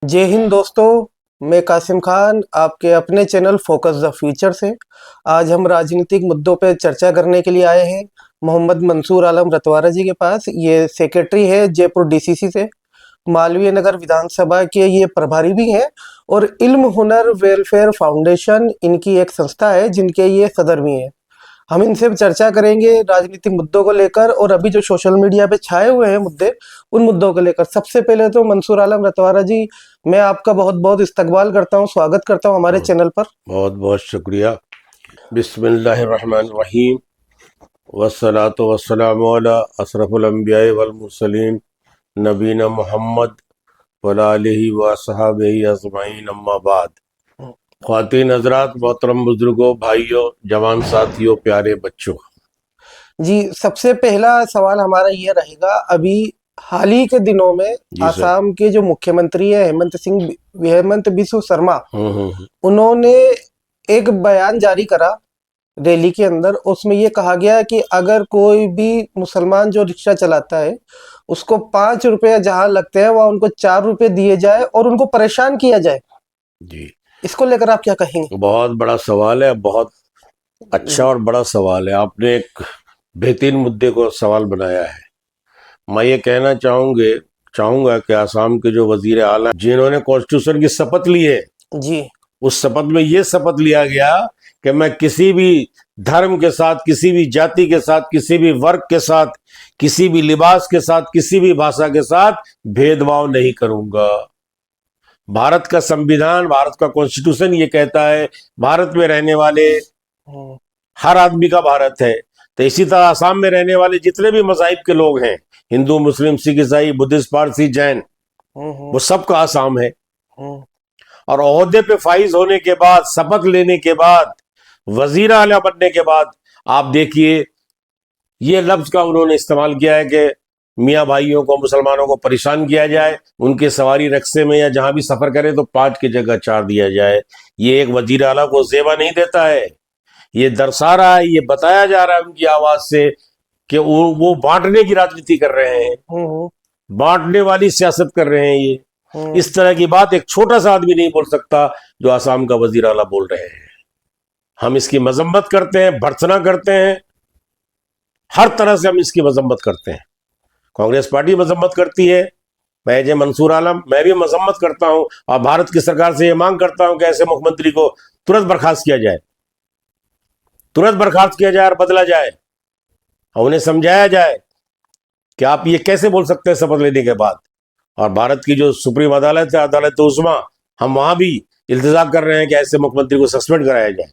जय हिंद दोस्तों। मैं कासिम खान आपके अपने चैनल फोकस द फ्यूचर से आज हम राजनीतिक मुद्दों पर चर्चा करने के लिए आए हैं मोहम्मद मंसूर आलम रतवारा जी के पास। ये सेक्रेटरी है जयपुर डीसीसी से, मालवीय नगर विधानसभा के ये प्रभारी भी हैं और इल्म हुनर वेलफेयर फाउंडेशन इनकी एक संस्था है जिनके ये सदर भी हैं। हम इनसे चर्चा करेंगे राजनीतिक मुद्दों को लेकर और अभी जो सोशल मीडिया पे छाए हुए हैं मुद्दे, उन मुद्दों को लेकर। सबसे पहले तो मंसूर आलम रतवारा जी, मैं आपका बहुत बहुत इस्तकबाल करता हूँ, स्वागत करता हूँ हमारे चैनल पर। बहुत बहुत शुक्रिया। बिस्मिल्लाहिर्रहमानिर्रहीम वस्सलातु वस्सलामु अला अशरफुल अंबिया वल मुरसलीन नबीना मोहम्मद वला आलिहि व अस्हाबिहि अजमईन, अम्मा बाद। ख्वातीन हज़रात, मोहतरम बुजुर्गों, भाइयों, जवान साथियों, प्यारे बच्चों। जी, सबसे पहला सवाल हमारा ये रहेगा, अभी हाल ही के दिनों में जी सर। आसाम के जो मुख्यमंत्री है हेमंत बिस्व शर्मा, हम्म। उन्होंने एक बयान जारी करा रैली के अंदर। उसमें ये कहा गया कि अगर कोई भी मुसलमान जो रिक्शा चलाता है उसको 5 रुपये जहां लगते हैं वहां उनको 4 रुपये दिए जाए और उनको परेशान किया जाए। जी, इसको लेकर आप क्या कहेंगे? बहुत बड़ा सवाल है, बहुत अच्छा और बड़ा सवाल है। आपने एक बेहतरीन मुद्दे को सवाल बनाया है। मैं ये कहना चाहूंगा कि आसाम के जो वजीर आला जिन्होंने कॉन्स्टिट्यूशन की शपथ ली है, जी। उस शपथ में ये शपथ लिया गया कि मैं किसी भी धर्म के साथ, किसी भी जाति के साथ, किसी भी वर्ग के साथ, किसी भी लिबास के साथ, किसी भी भाषा के साथ भेदभाव नहीं करूंगा। भारत का संविधान, भारत का कॉन्स्टिट्यूशन ये कहता है भारत में रहने वाले हम्म, हर आदमी का भारत है। तो इसी तरह आसाम में रहने वाले जितने भी मज़ाहिब के लोग हैं, हिंदू, मुस्लिम, सिख, ईसाई, बुद्धिस्ट, पारसी, जैन, हम्म, वो सबका आसाम है। हम्म, और ओहदे पे फाइज होने के बाद, शपथ लेने के बाद, वजीर आला बनने के बाद, आप देखिए ये लफ्ज का उन्होंने इस्तेमाल किया है कि मियाँ भाइयों को, मुसलमानों को परेशान किया जाए, उनके सवारी रक्शे में या जहां भी सफर करें तो 5 की जगह 4 दिया जाए। ये एक वजीर आला को जेबा नहीं देता है। ये दर्शा रहा है, ये बताया जा रहा है उनकी आवाज से कि वो बांटने की राजनीति कर रहे हैं, हम्म, बांटने वाली सियासत कर रहे हैं। ये हम्म। इस तरह की बात एक छोटा सा आदमी नहीं बोल सकता जो आसाम का वजीर आला बोल रहे हैं। हम इसकी मजम्मत करते हैं, भर्त्सना करते हैं, हर तरह से हम इसकी मजम्मत करते हैं। कांग्रेस पार्टी मजम्मत करती है, मैं जय मंसूर आलम, मैं भी मजम्मत करता हूं और भारत की सरकार से यह मांग करता हूं कि ऐसे मुख्यमंत्री को तुरंत बर्खास्त किया जाए, तुरंत बर्खास्त किया जाए और बदला जाए और उन्हें समझाया जाए कि आप ये कैसे बोल सकते हैं शपथ लेने के बाद। और भारत की जो सुप्रीम अदालत है, अदालत उस्मा, हम वहां भी इल्तिजा कर रहे हैं कि ऐसे मुख्यमंत्री को सस्पेंड कराया जाए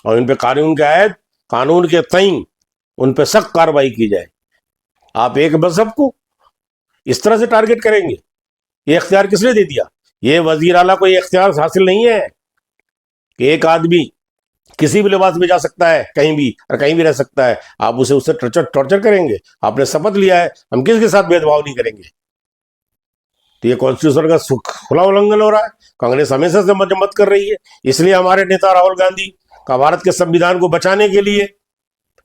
और इन पे कानून के आयत, कानून के तईं उन पे सख्त कार्रवाई की जाए। आप एक मजहब को इस तरह से टारगेट करेंगे, ये इख्तियार किसने दे दिया? ये वजीर आला को ये इख्तियार हासिल नहीं है कि एक आदमी किसी भी लिबास में जा सकता है कहीं भी और कहीं भी रह सकता है। आप उसे उससे टॉर्चर करेंगे? आपने शपथ लिया है, हम किसके साथ भेदभाव नहीं करेंगे। तो ये कॉन्स्टिट्यूशन का खुला उल्लंघन हो रहा है। कांग्रेस हमेशा से मजम्मत कर रही है। इसलिए हमारे नेता राहुल गांधी का भारत के संविधान को बचाने के लिए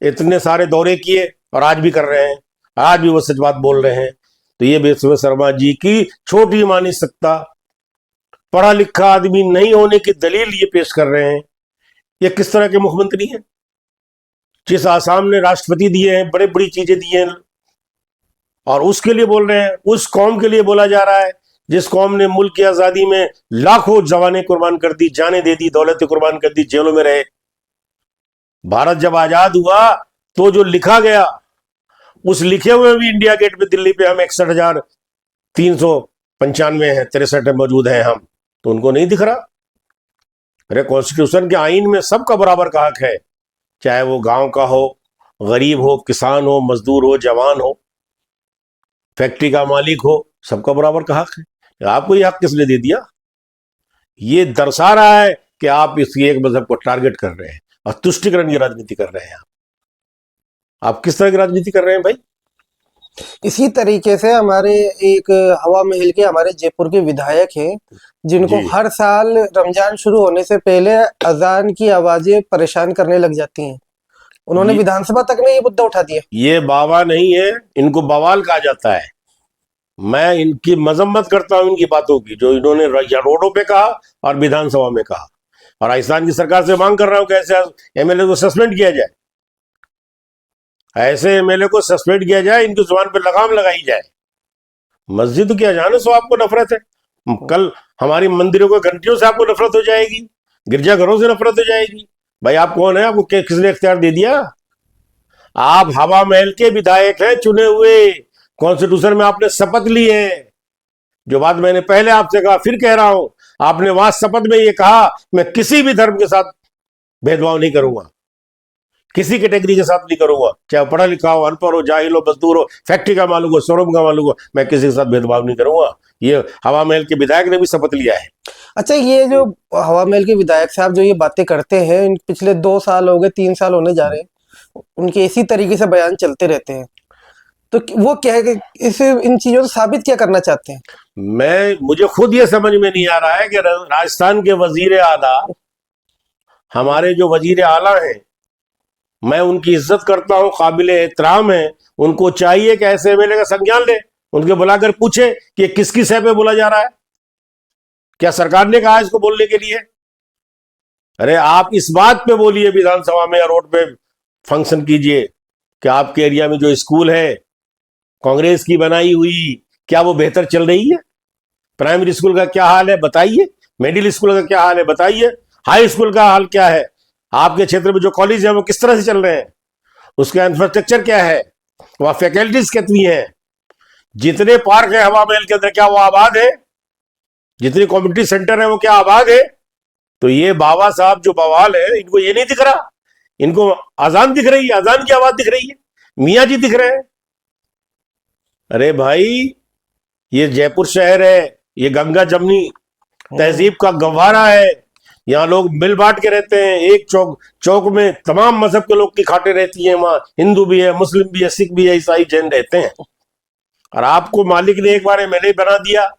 इतने सारे दौरे किए और आज भी कर रहे हैं, आज भी वो सच बात बोल रहे हैं। तो ये बिस्व शर्मा जी की छोटी मानसिकता, पढ़ा लिखा आदमी नहीं होने की दलील ये पेश कर रहे हैं। ये किस तरह के मुख्यमंत्री हैं? जिस आसाम ने राष्ट्रपति दिए हैं, बड़े बड़ी चीजें दी हैं, और उसके लिए बोल रहे हैं, उस कौम के लिए बोला जा रहा है जिस कौम ने मुल्क की आजादी में लाखों जवानें कुर्बान कर दी, जानें दे दी, दौलतें कुर्बान कर दी, जेलों में रहे। भारत जब आजाद हुआ तो जो लिखा गया, उस लिखे हुए भी इंडिया गेट पे दिल्ली पे हम 61,395 हैं, 63 मौजूद हैं हम, तो उनको नहीं दिख रहा। अरे कॉन्स्टिट्यूशन के आइन में सबका बराबर का हक है, चाहे वो गांव का हो, गरीब हो, किसान हो, मजदूर हो, जवान हो, फैक्ट्री का मालिक हो, सबका बराबर का हक है। आपको ये हक किसने दे दिया? ये दर्शा रहा है कि आप इस एक मजहब को टारगेट कर रहे हैं और तुष्टिकरण की राजनीति कर रहे हैं। आप किस तरह की राजनीति कर रहे हैं भाई? इसी तरीके से हमारे एक हवा महल के हमारे जयपुर के विधायक हैं जिनको जी, हर साल रमजान शुरू होने से पहले अजान की आवाजें परेशान करने लग जाती हैं। उन्होंने ये विधानसभा तक में ये मुद्दा उठा दिया। ये बाबा नहीं है, इनको बवाल कहा जाता है। मैं इनकी मजम्मत करता हूं, इनकी बातों की, जो इन्होंने रोडों पे कहा और विधानसभा में कहा। और राजस्थान की सरकार से मांग कर रहा हूं कि ऐसे एमएलए को सस्पेंड किया जाए, ऐसे एमएलए को सस्पेंड किया जाए, इनकी जुबान पर लगाम लगाई जाए। मस्जिद के अजानों से आपको नफरत है, कल हमारी मंदिरों के घंटियों से आपको नफरत हो जाएगी, गिरजाघरों से नफरत हो जाएगी। भाई आप कौन है? आपको किसने इख्तियार दे दिया? आप हवा महल के विधायक हैं, चुने हुए। कॉन्स्टिट्यूशन में आपने शपथ ली है। जो बात मैंने पहले आपसे कहा, फिर कह रहा हूं, आपने वहां शपथ में ये कहा, मैं किसी भी धर्म के साथ भेदभाव नहीं करूंगा, किसी कैटेगरी के साथ नहीं करूंगा, चाहे पढ़ा लिखा हो, अनपढ़ हो, जाहिल हो, मजदूर हो, फैक्ट्री का मालिक हो, शोरूम का मालिक हो, मैं किसी के साथ भेदभाव नहीं करूंगा। ये हवा महल के विधायक ने भी शपथ लिया है। अच्छा, ये जो हवा महल के विधायक साहब जो ये बातें करते हैं, पिछले 2 साल हो गए, 3 साल होने जा रहे हैं, उनके इसी तरीके से बयान चलते रहते हैं, तो वो क्या है कि इसे इन चीजों से साबित क्या करना चाहते हैं? मुझे खुद ये समझ में नहीं आ रहा है कि राजस्थान के वजीर आला, हमारे जो वजीर आला हैं, मैं उनकी इज्जत करता हूं, काबिल एहतराम है, उनको चाहिए कि ऐसे एमएलए का संज्ञान ले, उनके बुलाकर पूछे कि किसकी सह पे बोला जा रहा है, क्या सरकार ने कहा इसको बोलने के लिए? अरे आप इस बात पे बोलिए विधानसभा में या रोड पे फंक्शन कीजिए कि आपके एरिया में जो स्कूल है कांग्रेस की बनाई हुई, क्या वो बेहतर चल रही है? प्राइमरी स्कूल का क्या हाल है बताइए, मिडिल स्कूल का क्या हाल है बताइए, हाई स्कूल का हाल क्या है, आपके क्षेत्र में जो कॉलेज है वो किस तरह से चल रहे हैं, उसका इंफ्रास्ट्रक्चर क्या है, वहां फैकल्टीज कितनी है, जितने पार्क है हवा महल के अंदर क्या वो आबाद है, जितने कम्युनिटी सेंटर है वो क्या आबाद है? तो ये बाबा साहब जो बवाल है, इनको ये नहीं दिख रहा, इनको अजान दिख रही है, अजान की आवाज दिख रही है, मियाँ जी दिख रहे हैं। अरे भाई, ये जयपुर शहर है, ये गंगा जमनी तहजीब का गंवारा है, यहाँ लोग मिल बांट के रहते हैं, एक चौक चौक में तमाम मजहब के लोग की खाटे रहती हैं, वहां हिंदू भी है, मुस्लिम भी है, सिख भी है, ईसाई जैन रहते हैं। और आपको मालिक ने एक बार एमएलए बना दिया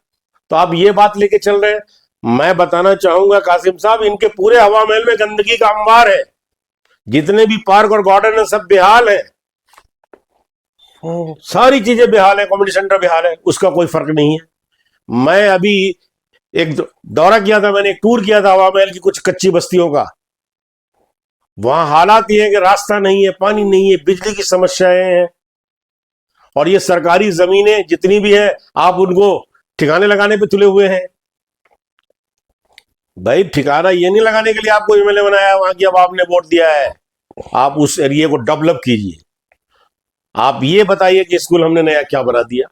तो आप ये बात लेके चल रहे हैं। मैं बताना चाहूंगा कासिम साहब, इनके पूरे हवा महल में गंदगी का अंबार है, जितने भी पार्क और गार्डन है सब बेहाल है, सारी चीजें बेहाल है, कॉमेडी सेंटर बेहाल है, उसका कोई फर्क नहीं है। मैं अभी एक दौरा किया था, मैंने एक टूर किया था हवा महल की कुछ कच्ची बस्तियों का, वहां हालात ये है कि रास्ता नहीं है, पानी नहीं है, बिजली की समस्याएं हैं, और ये सरकारी जमीनें जितनी भी है आप उनको ठिकाने लगाने पे तुले हुए हैं। भाई ठिकाना ये नहीं लगाने के लिए आपको एमएलए बनाया वहां की, अब आपने वोट दिया है, आप उस एरिया को डेवलप कीजिए। आप ये बताइए कि स्कूल हमने नया क्या बना दिया,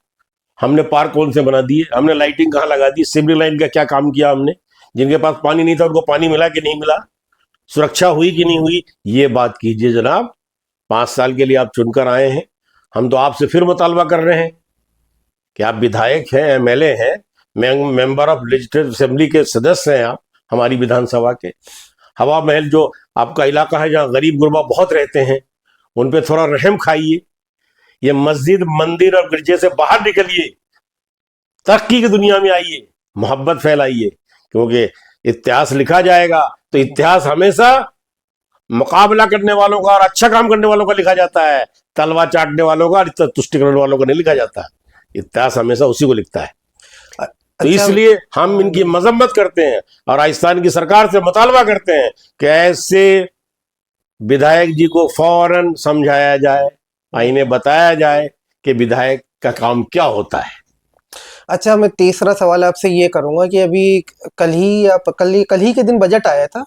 हमने पार्क कौन से बना दिए, हमने लाइटिंग कहाँ लगा दी, सिवरेज लाइन का क्या काम किया हमने, जिनके पास पानी नहीं था उनको पानी मिला कि नहीं मिला, सुरक्षा हुई कि नहीं हुई, ये बात कीजिए जनाब। 5 साल के लिए आप चुनकर आए हैं, हम तो आपसे फिर मुतालबा कर रहे हैं कि आप विधायक हैं, एमएलए हैं, मेंबर ऑफ लेजिस्लेटिव असेंबली के सदस्य हैं आप हमारी विधानसभा के। हवा महल जो आपका इलाका है जहाँ गरीब गुरबा बहुत रहते हैं, उन पे थोड़ा रहम खाइए, ये मस्जिद मंदिर और गिरजे से बाहर निकलिए, तरक्की की दुनिया में आइए, मोहब्बत फैलाइए, क्योंकि इतिहास लिखा जाएगा तो इतिहास हमेशा मुकाबला करने वालों का और अच्छा काम करने वालों का लिखा जाता है, तलवार चाटने वालों का और तुष्टि करने वालों का नहीं लिखा जाता। इतिहास हमेशा उसी को लिखता है। तो इसलिए हम इनकी मजम्मत करते हैं और राजस्थान की सरकार से मुतालबा करते हैं कि ऐसे विधायक जी को फौरन समझाया जाए, इन्हें बताया जाए कि विधायक का काम क्या होता है। अच्छा, मैं तीसरा सवाल आपसे ये करूंगा कि अभी कल ही के दिन बजट आया था,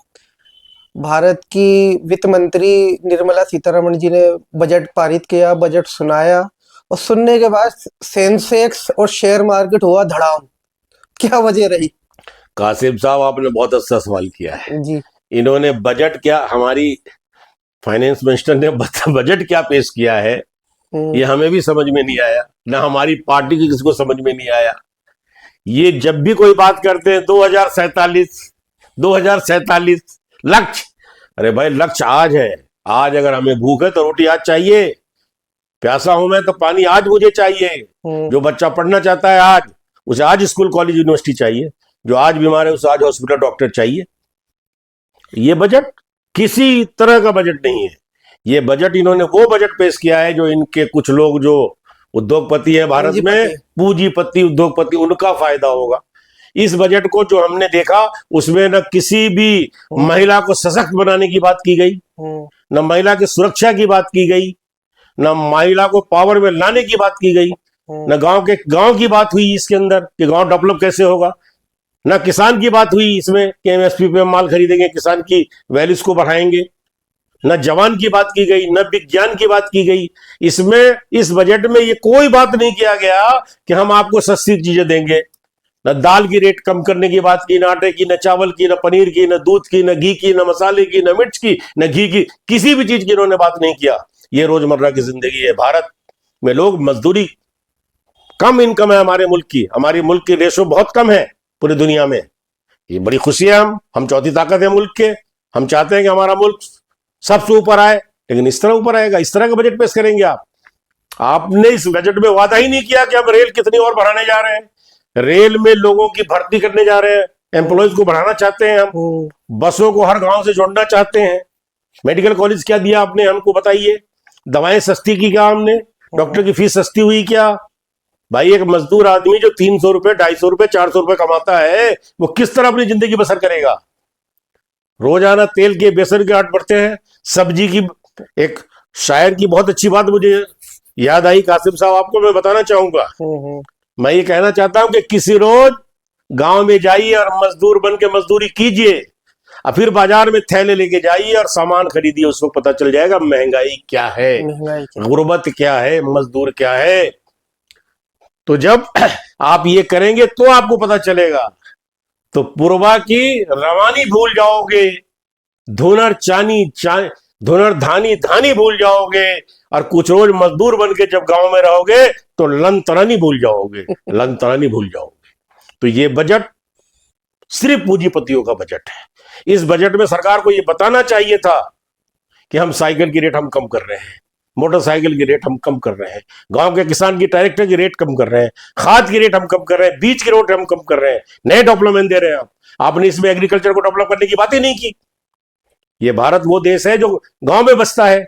भारत की वित्त मंत्री निर्मला सीतारमण जी ने बजट पारित किया, बजट सुनाया, और सुनने के बाद सेंसेक्स और शेयर मार्केट हुआ धड़ाम, क्या वजह रही? कासिम साहब, आपने बहुत अच्छा सवाल किया है जी। इन्होंने बजट क्या, हमारी फाइनेंस मिनिस्टर ने बजट क्या पेश किया है ये हमें भी समझ में नहीं आया, ना हमारी पार्टी की किसी को समझ में नहीं आया। ये जब भी कोई बात करते हैं 2047 लक्ष्य, अरे भाई लक्ष्य आज है, आज अगर हमें भूख है तो रोटी आज चाहिए, प्यासा हूं मैं तो पानी आज मुझे चाहिए, जो बच्चा पढ़ना चाहता है आज उसे आज स्कूल कॉलेज यूनिवर्सिटी चाहिए, जो आज बीमार है उसे आज हॉस्पिटल डॉक्टर चाहिए। ये बजट किसी तरह का बजट नहीं है, ये बजट इन्होंने वो बजट पेश किया है जो इनके कुछ लोग जो उद्योगपति है भारत में, पूंजीपति। पूंजीपति उद्योगपति, उनका फायदा होगा। इस बजट को जो हमने देखा उसमें न किसी भी महिला को सशक्त बनाने की बात की गई, न महिला की सुरक्षा की बात की गई, न महिला को पावर में लाने की बात की गई, न गांव की बात हुई इसके अंदर कि गांव डेवलप कैसे होगा, न किसान की बात हुई इसमें कि एमएसपी पे माल खरीदेंगे, किसान की वैल्यूज को बढ़ाएंगे, न जवान की बात की गई, न विज्ञान की बात की गई। इसमें इस बजट में ये कोई बात नहीं किया गया कि हम आपको सस्ती चीजें देंगे। न दाल की रेट कम करने की बात की, न आटे की, न चावल की, न पनीर की, न दूध की, न घी की, न मसाले की, न मिर्च की, न घी की, किसी भी चीज की इन्होंने बात नहीं किया। ये रोजमर्रा की जिंदगी है। भारत में लोग मजदूरी, कम इनकम है हमारे मुल्क की रेशो बहुत कम है पूरी दुनिया में। ये बड़ी खुशी है, हम चौथी ताकत है मुल्क के। हम चाहते हैं कि हमारा मुल्क सबसे ऊपर आए, लेकिन इस तरह ऊपर आएगा, इस तरह का बजट पेश करेंगे आप। आपने इस बजट में वादा ही नहीं किया कि हम रेल कितनी और बढ़ाने जा रहे हैं, रेल में लोगों की भर्ती करने जा रहे हैं, एम्प्लॉयज को बढ़ाना चाहते हैं हम, बसों को हर गांव से जोड़ना चाहते हैं। मेडिकल कॉलेज क्या दिया आपने, हमको बताइए। दवाएं सस्ती की क्या हमने, डॉक्टर की फीस सस्ती हुई क्या? भाई एक मजदूर आदमी जो 300 रुपए, 250 रुपए, 400 रुपए कमाता है, वो किस तरह अपनी जिंदगी बसर करेगा? रोजाना तेल के, बेसन के आट बढ़ते हैं, सब्जी की। एक शायर की बहुत अच्छी बात मुझे याद आई, कासिम साहब, आपको मैं बताना चाहूंगा। मैं ये कहना चाहता हूं कि किसी रोज गांव में जाइए और मजदूर बन के मजदूरी कीजिए, और फिर बाजार में थैले लेके जाइए और सामान खरीदिए। उस वक्त पता चल जाएगा महंगाई क्या है, गुर्बत क्या है, मजदूर क्या है। तो जब आप ये करेंगे तो आपको पता चलेगा। तो पूर्वा की रवानी भूल जाओगे, धुनर धानी धानी भूल जाओगे, और कुछ रोज मजदूर बन के जब गांव में रहोगे तो लन तरानी भूल जाओगे, लन तरानी भूल जाओगे। तो ये बजट सिर्फ पूंजीपतियों का बजट है। इस बजट में सरकार को ये बताना चाहिए था कि हम साइकिल की रेट हम कम कर रहे हैं, मोटरसाइकिल की रेट हम कम कर रहे हैं, गांव के किसान की ट्रैक्टर की रेट कम कर रहे हैं, खाद की रेट हम कम कर रहे हैं, बीज की रेट हम कम कर रहे हैं, नए डेवलपमेंट दे रहे हैं। आपने इसमें एग्रीकल्चर को डेवलप करने की बात ही नहीं की। ये भारत वो देश है जो गांव में बसता है।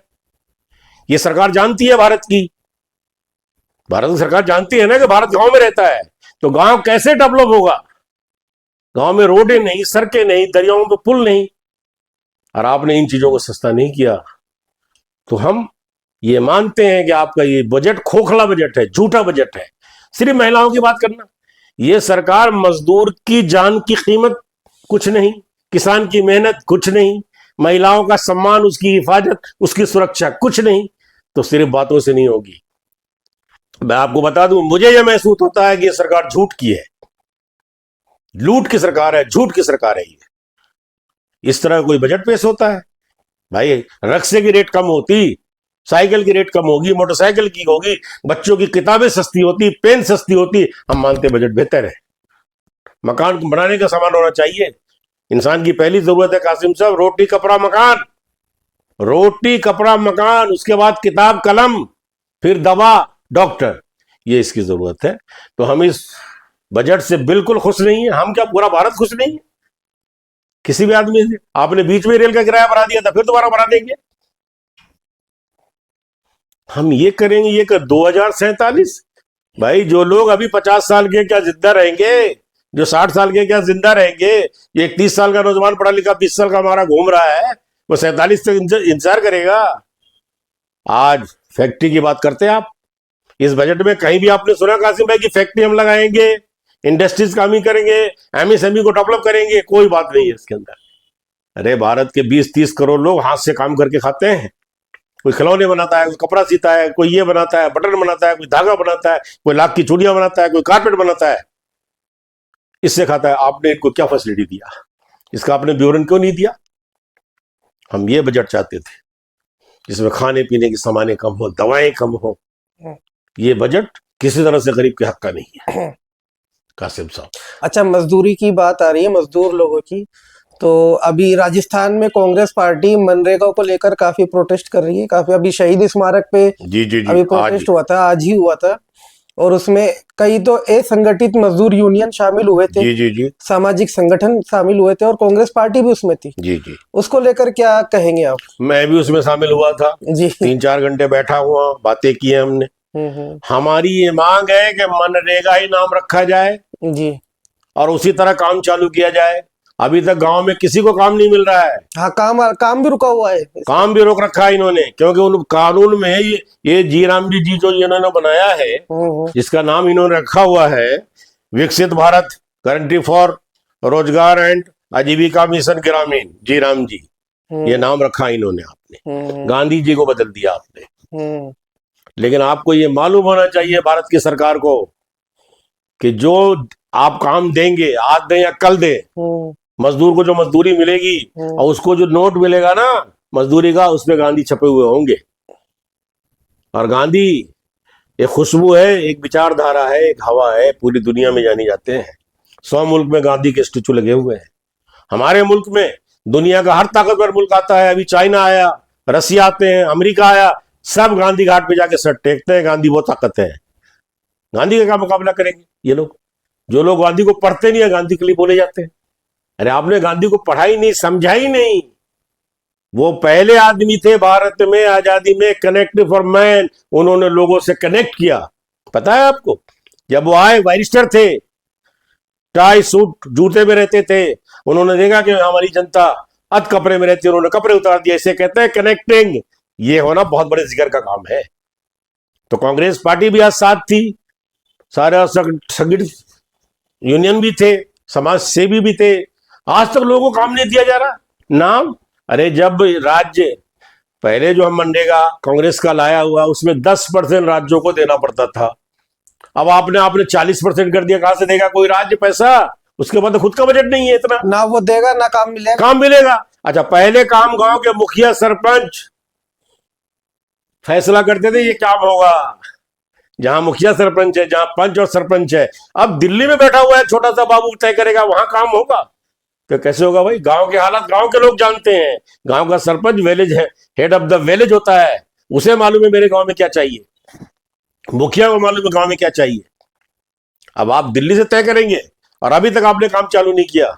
ये सरकार जानती है भारत की सरकार जानती है ना कि भारत गांव में रहता है, तो गांव कैसे डेवलप होगा? गांव में रोडें नहीं, सड़कें नहीं, दरियाओं पे पुल नहीं, और आपने इन चीजों को सस्ता नहीं किया। तो हम ये मानते हैं कि आपका ये बजट खोखला बजट है, झूठा बजट है। सिर्फ महिलाओं की बात करना, ये सरकार मजदूर की जान की कीमत कुछ नहीं, किसान की मेहनत कुछ नहीं, महिलाओं का सम्मान, उसकी हिफाजत, उसकी सुरक्षा कुछ नहीं। तो सिर्फ बातों से नहीं होगी। मैं आपको बता दूं, मुझे यह महसूस होता है कि यह सरकार झूठ की है, लूट की सरकार है, झूठ की सरकार है। ये इस तरह कोई बजट पेश होता है? भाई रक्शे की रेट कम होती, साइकिल की रेट कम होगी, मोटरसाइकिल की होगी, बच्चों की किताबें सस्ती होती, पेन सस्ती होती, हम मानते बजट बेहतर है। मकान बनाने का सामान होना चाहिए। इंसान की पहली जरूरत है कासिम साहब, रोटी कपड़ा मकान, रोटी कपड़ा मकान, उसके बाद किताब कलम, फिर दवा डॉक्टर, ये इसकी जरूरत है। तो हम इस बजट से बिल्कुल खुश नहीं है। हम क्या पूरा भारत खुश नहीं है? किसी भी आदमी से आपने बीच में रेल का किराया बढ़ा दिया था, फिर दोबारा बढ़ा देंगे। हम ये करेंगे, ये कर 2047। भाई जो लोग अभी 50 साल के क्या जिंदा रहेंगे, जो 60 साल के क्या जिंदा रहेंगे? ये 30 साल का नौजवान पढ़ा लिखा 20 साल का हमारा घूम रहा है, वो 47 तक इंतजार करेगा। आज फैक्ट्री की बात करते हैं आप, इस बजट में कहीं भी आपने सुना कासिम भाई की फैक्ट्री हम लगाएंगे, इंडस्ट्रीज काम ही करेंगे, एमएसएमई को डेवलप करेंगे? कोई बात नहीं है इसके अंदर। अरे भारत के 20-30 करोड़ लोग हाथ से काम करके खाते हैं। कोई खिलौने बनाता है, कोई कपड़ा सीता है, कोई ये बनाता है, बटन बनाता है, कोई धागा बनाता है, कोई लाख की चूड़ियां बनाता है, कोई कारपेट बनाता है, इससे खाता है। आपने इनको क्या फैसिलिटी दिया? इसका आपने विवरण क्यों नहीं दिया? हम ये बजट चाहते थे जिसमें खाने पीने की सामानें कम हो, दवाएं कम हो। ये बजट किसी तरह से गरीब के हक का नहीं है कासिम साहब। अच्छा, मजदूरी की बात आ रही है, मजदूर लोगों की। तो अभी राजस्थान में कांग्रेस पार्टी मनरेगा को लेकर काफी प्रोटेस्ट कर रही है। काफी अभी शहीद स्मारक पे जी जी जी अभी प्रोटेस्ट हुआ था, आज ही हुआ था, और उसमें कई तो असंगठित मजदूर यूनियन शामिल हुए थे, जी जी जी, सामाजिक संगठन शामिल हुए थे, और कांग्रेस पार्टी भी उसमें थी। जी जी, उसको लेकर क्या कहेंगे आप? मैं भी उसमें शामिल हुआ था जी, 3-4 घंटे बैठा हुआ, बातें की हैं हमने। हमारी ये मांग है कि मनरेगा ही नाम रखा जाए जी। और उसी तरह काम चालू किया जाए। अभी तक गांव में किसी को काम नहीं मिल रहा है। हाँ, काम भी रुका हुआ है। काम भी रोक रखा है इन्होंने, क्योंकि उन कानून में ये जी राम जी जो इन्होंने बनाया है, जिसका नाम इन्होंने रखा हुआ है विकसित भारत गारंटी फॉर रोजगार एंड आजीविका मिशन ग्रामीण, जी राम जी, ये नाम रखा इन्होंने। आपने गांधी जी को बदल दिया आपने। लेकिन आपको ये मालूम होना चाहिए भारत की सरकार को कि जो आप काम देंगे, आज दें या कल दें, मजदूर को जो मजदूरी मिलेगी और उसको जो नोट मिलेगा ना मजदूरी का, उसमें गांधी छपे हुए होंगे। और गांधी एक खुशबू है, एक विचारधारा है, एक हवा है, पूरी दुनिया में जानी जाते हैं। 100 मुल्क में गांधी के स्टेचू लगे हुए हैं। हमारे मुल्क में दुनिया का हर ताकतवर मुल्क आता है। अभी चाइना आया, रसिया आते हैं, अमेरिका आया, सब गांधी घाट पे जाके सर टेकते हैं। गांधी वो ताकत है। गांधी का क्या मुकाबला करेंगे ये लोग? जो लोग गांधी को पढ़ते नहीं है, गांधी के लिए बोले जाते हैं। अरे आपने गांधी को पढ़ा ही नहीं, समझा ही नहीं। वो पहले आदमी थे भारत में आजादी में कनेक्ट फॉर मैन। उन्होंने लोगों से कनेक्ट किया। पता है आपको, जब वो आए बैरिस्टर थे, टाई सूट जूते में रहते थे। उन्होंने देखा कि हमारी जनता अध कपड़े में रहती है, उन्होंने कपड़े उतार दिए। इसे कहते हैं कनेक्टिंग। ये होना बहुत बड़े जिगर का काम है। तो कांग्रेस पार्टी भी आज साथ थी, सारे संगठित यूनियन भी थे, समाज सेवी भी थे। आज तक लोगों को काम नहीं दिया जा रहा। नाम, अरे जब राज्य पहले जो हम मनरेगा कांग्रेस का लाया हुआ, उसमें 10% राज्यों को देना पड़ता था। अब आपने 40% कर दिया। कहां से देगा कोई राज्य पैसा? उसके बाद तो खुद का बजट नहीं है इतना। ना वो देगा ना काम मिलेगा। काम मिलेगा। अच्छा, पहले काम गांव के मुखिया सरपंच फैसला करते थे ये काम होगा। जहां मुखिया सरपंच है, जहां पंच और सरपंच है। अब दिल्ली में बैठा हुआ है छोटा सा बाबू, तय करेगा वहां काम होगा। तो कैसे होगा भाई? गांव के हालात गांव के लोग जानते हैं। गांव का सरपंच विलेज है, हेड ऑफ द विलेज होता है। उसे मालूम है मेरे गांव में क्या चाहिए, मुखिया को मालूम है गांव में क्या चाहिए। अब आप दिल्ली से तय करेंगे और अभी तक आपने काम चालू नहीं किया।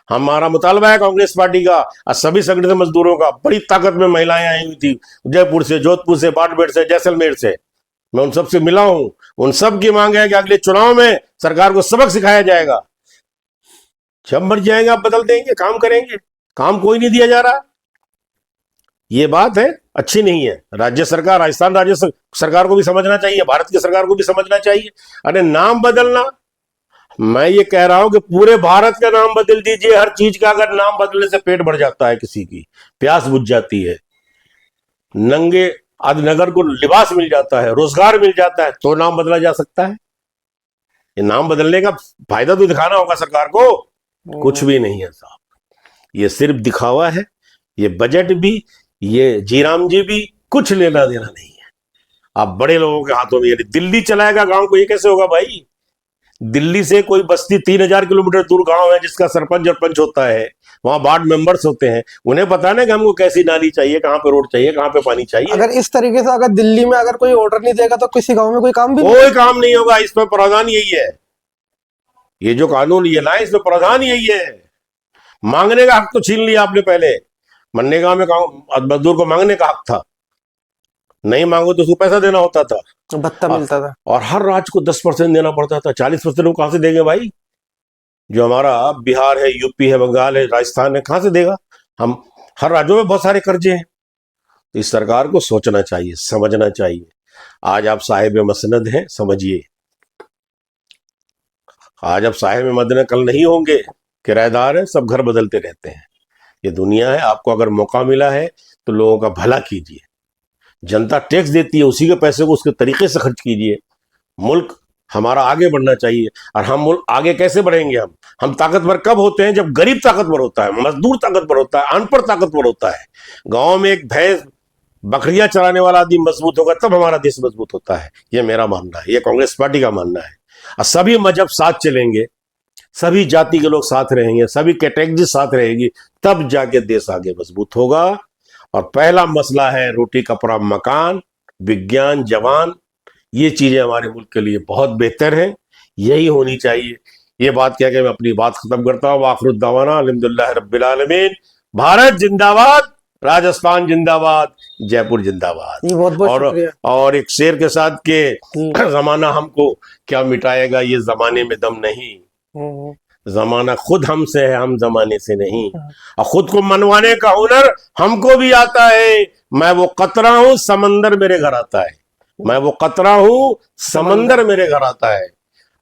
हमारा मुतालबा है कांग्रेस पार्टी का और सभी संगठित मजदूरों का। बड़ी ताकत में महिलाएं आई हुई थी, उदयपुर से, जोधपुर से, बाड़मेर से, जैसलमेर से। मैं उन सबसे मिला हूं। उन सब की मांग है कि अगले चुनाव में सरकार को सबक सिखाया जाएगा। जब मर जाएगा आप बदल देंगे, काम करेंगे। काम कोई नहीं दिया जा रहा। ये बात है, अच्छी नहीं है। राज्य सरकार, राजस्थान राज्य सरकार को भी समझना चाहिए, भारत की सरकार को भी समझना चाहिए। अरे नाम बदलना, मैं ये कह रहा हूं कि पूरे भारत का नाम बदल दीजिए। हर चीज का अगर नाम बदलने से पेट भर जाता है, किसी की प्यास बुझ जाती है, नंगे नगर को लिबास मिल जाता है, रोजगार मिल जाता है, तो नाम बदला जा सकता है। ये नाम बदलने का फायदा तो दिखाना होगा सरकार को। कुछ भी नहीं है साहब, ये सिर्फ दिखावा है। ये बजट भी, ये जीराम जी भी, कुछ लेना देना नहीं है। आप बड़े लोगों के हाथों में, यदि दिल्ली चलाएगा गांव को, ये कैसे होगा भाई? दिल्ली से कोई बस्ती 3000 किलोमीटर दूर गांव है जिसका सरपंच और पंच होता है, वहां वार्ड मेंबर्स होते हैं। उन्हें पता है ना कि हमको कैसी नाली चाहिए, कहां पे रोड चाहिए, कहां पे पानी चाहिए। अगर इस तरीके से अगर दिल्ली में अगर कोई ऑर्डर नहीं देगा तो किसी गांव में कोई काम भी कोई काम नहीं होगा। इसमें प्रावधान यही है। ये जो कानून ये लाए, इसमें प्रावधान यही है। मांगने का हक तो छीन लिया आपने। पहले मनरेगा में मजदूर को मांगने का हक था, नहीं मांगो तो उसको पैसा देना होता था, भत्ता मिलता था। और हर राज्य को 10% देना पड़ता था। 40% वो कहां से देंगे भाई? जो हमारा बिहार है, यूपी है, बंगाल है, राजस्थान है, कहां से देगा? हम हर राज्यों में बहुत सारे कर्जे हैं। तो इस सरकार को सोचना चाहिए, समझना चाहिए। आज आप साहिब मसनद हैं, समझिए। आज आप साहिब मदन कल नहीं होंगे। किराएदार है, सब घर बदलते रहते हैं। ये दुनिया है। आपको अगर मौका मिला है तो लोगों का भला कीजिए। जनता टैक्स देती है, उसी के पैसे को उसके तरीके से खर्च कीजिए। मुल्क हमारा आगे बढ़ना चाहिए। और हम मुल्क आगे कैसे बढ़ेंगे? हम ताकतवर कब होते हैं? जब गरीब ताकतवर होता है, मजदूर ताकतवर होता है, अनपढ़ ताकतवर होता है। गांव में एक भैंस बकरियां चराने वाला आदमी मजबूत होगा, तब हमारा देश मजबूत होता है। ये मेरा मानना है, ये कांग्रेस पार्टी का मानना है। और सभी मजहब साथ चलेंगे, सभी जाति के लोग साथ रहेंगे, सभी कैटेगरी साथ रहेगी, तब जाके देश आगे मजबूत होगा। और पहला मसला है रोटी कपड़ा मकान, विज्ञान, जवान। ये चीजें हमारे मुल्क के लिए बहुत बेहतर है, यही होनी चाहिए। ये बात कह के मैं अपनी बात खत्म करता हूँ। आखिरुद्दावाना अल्हम्दुलिल्लाह रब्बिल आलमीन। भारत जिंदाबाद, राजस्थान जिंदाबाद, जयपुर जिंदाबाद। जी बहुत बहुत शुक्रिया। और एक शेर के साथ के जी। जमाना हमको क्या मिटाएगा, ये जमाने में दम नहीं, जमाना खुद हमसे है, हम जमाने से नहीं। और खुद को मनवाने का हुनर हमको भी आता है। मैं वो कतरा हूं, समंदर मेरे घर आता है। मैं वो कतरा हूं, समंदर मेरे घर आता है।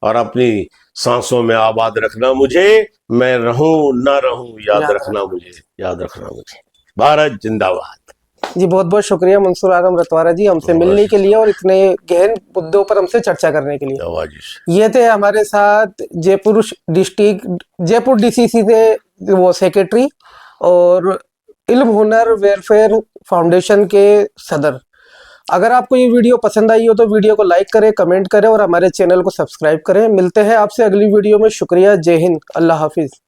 और अपनी सांसों में आबाद रखना मुझे, मैं रहूं ना रहूं, याद रखना मुझे, याद रखना मुझे। भारत जिंदाबाद। जी बहुत बहुत शुक्रिया मंसूर आलम रतवारा जी, हमसे मिलने के लिए और इतने गहन मुद्दों पर हमसे चर्चा करने के लिए। ये थे हमारे साथ जयपुर डिस्ट्रिक्ट, जयपुर डीसीसी से वो सेक्रेटरी और इल्म हुनर वेलफेयर फाउंडेशन के सदर। अगर आपको ये वीडियो पसंद आई हो तो वीडियो को लाइक करें, कमेंट करें और हमारे चैनल को सब्सक्राइब करें। मिलते हैं आपसे अगली वीडियो में। शुक्रिया, जय हिंद, अल्लाह हाफिज।